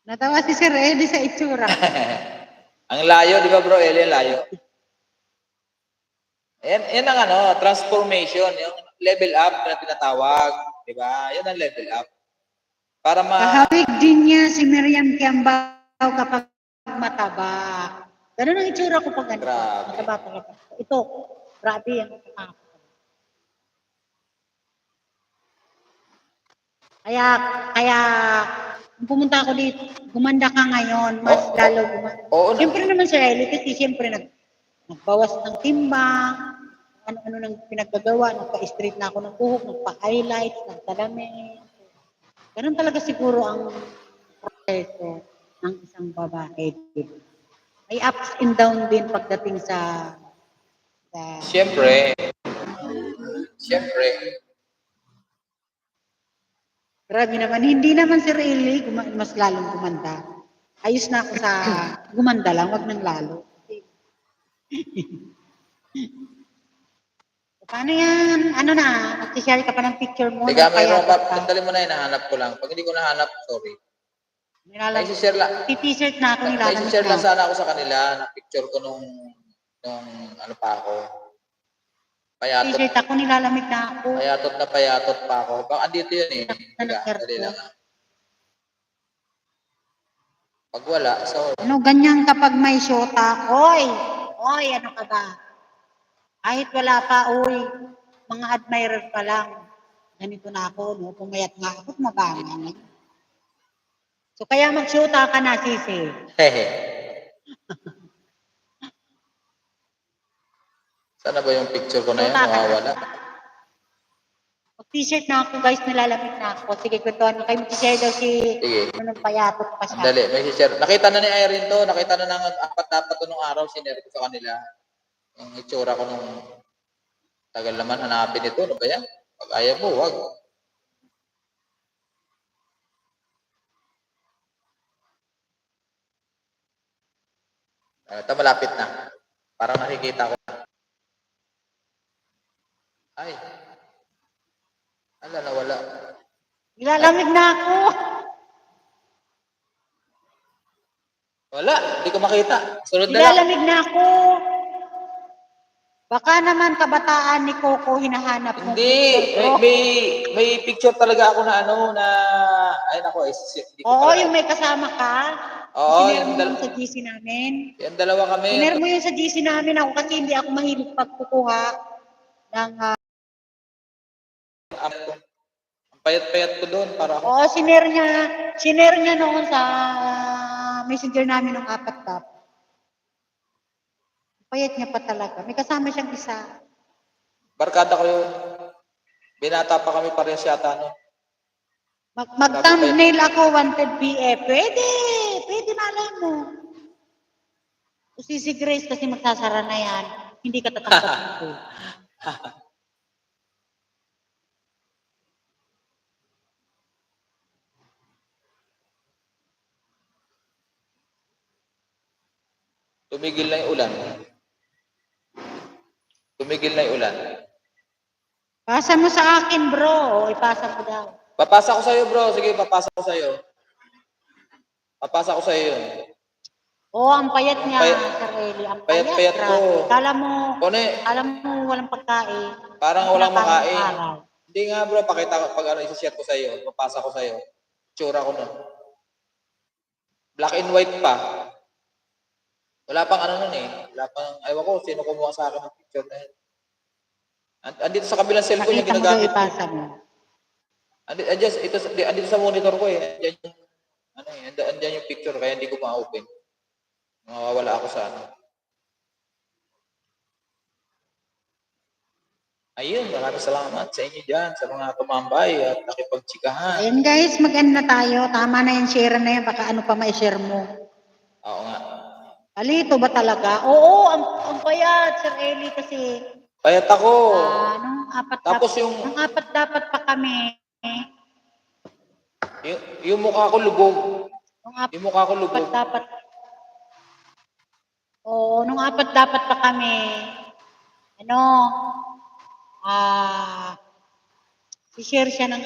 Natawa si Sir Eddie sa itsura. Ang layo, di ba bro Eli, ang layo? Yan ang ano, transformation, yung level up na tinatawag, di ba? Yan ang level up. Para Kahawig din niya si Miriam Kiambao kapag mataba. Ganun ang itsura ko pag ganito. Grabe. Mataba talaga. Ito, grabe ang mataba. Kaya, kung pumunta ako dito, gumanda ka ngayon, mas lalo gumanda. Siyempre naman Sir Eli, kasi siyempre nagbawas ng timbang, ano-ano nang pinaggagawa, nagpa-straight na ako ng buhok, nagpa-highlights, nagtalamin. Ganun talaga siguro ang proseso ng isang babae. May ups and down din pagdating sa Siyempre. Grabe naman. Hindi naman si Riley mas lalong gumanda. Ayos na ako sa gumanda lang, wag nang lalo. Paano yan? Ano na? Mag-share ka pa ng picture mo. Teka, mayroon pa. Sandali mo na yun, nahanap ko lang. Pag hindi ko nahanap, sorry. May share lang. T-shirt na ako nila. May share lang sana ako sa kanila na picture ko nung ano pa ako. Payatot. T-shirt ako, nilalamig na ako. Payatot pa ako. Baka andito yun eh. Dali lang. Pag wala, so... Ano, ganyan kapag may shota. Oy, ano ka ba? Kahit wala pa, mga admirer pa lang. Ganito na ako, no? Pumayat nga ako, mabangan. So, kaya mag-shota ka na, sisi. Hehe. Sana ba yung picture ko na yun? Nawawala. Mag-t-shirt na ako, guys. Nilalamig na ako. Sige, kwentuhan mo kayo. Mag-share daw si... Sige. Anong payatot pa siya. Andali, may share. Nakita na ni Irene to. Nakita na ng apat-dapat nung araw. Sinare ko sa kanila. Yung itsura ko nung... Tagal naman hanapin ito. Ano ba yan? Pag ayaw mo, wag. Ito malapit na. Parang nakikita ko na. Ay. Ala, nawala. Nilalamig na ako. Wala, hindi ko makita. Sunod na lang. Nilalamig na ako. Baka naman kabataan ni Coco hinahanap mo. Hindi, may picture talaga ako na ano na ay nako, Oo, yung may kasama ka. Oo, Sinare mo yung sa GC namin. Yan dalawa kami. Sinare mo yung sa GC namin ako kasi hindi ako mahilig pagkukuha ng Ang payat-payat ko doon para ako. Oo, sinare niya noon sa messenger namin ng apat. Payat niya pa talaga. May kasama siyang isa. Barkada ko yun. Binata pa kami parehas yata, no? Mag-thumbnail ako, wanted BF. Pwede malay mo. O si Grace kasi magsasara na yan. Hindi ka tatanggapin ko. Tumigil na yung ulan. Tumigil na yung ulan. Pasa mo sa akin, bro. O, ipasa mo daw. Papasa ko sa'yo, bro. Sige, papasa ko sa'yo. Papasa ko sa'yo yun. Oo, ang payat niya, Sir Eli. Ang payat ko. Kala mo walang pagkain. Parang walang makain. Hindi nga, bro. Pakita ko pag isa-share ko sa'yo. Papasa ko sa'yo. Tsura ko nun. Black and white pa. Wala pang ano nun eh. Wala pang, ayaw ko, sino kumuha sa akin ng picture na yun. Andito sa kabilang cellphone yung ginagamit ko. Ipasa mo. Andito sa monitor ko eh. Andyan yung picture, kaya hindi ko ma-open. Mawawala ako sa ano. Ayun, maraming salamat sa inyo dyan, sa mga tumambay at nakipagtsikahan. Ayun guys, mag-end na tayo. Tama na yung share na yan. Baka ano pa ma-share mo. Oo nga. Alito ba talaga? Oo, ang payat, Sir Eli, kasi... Payat ako. Nung apat dapat pa kami. Yung mukha ko lubog. Yung mukha ko lubog. Oo, nung apat dapat pa kami. Si-share siya ng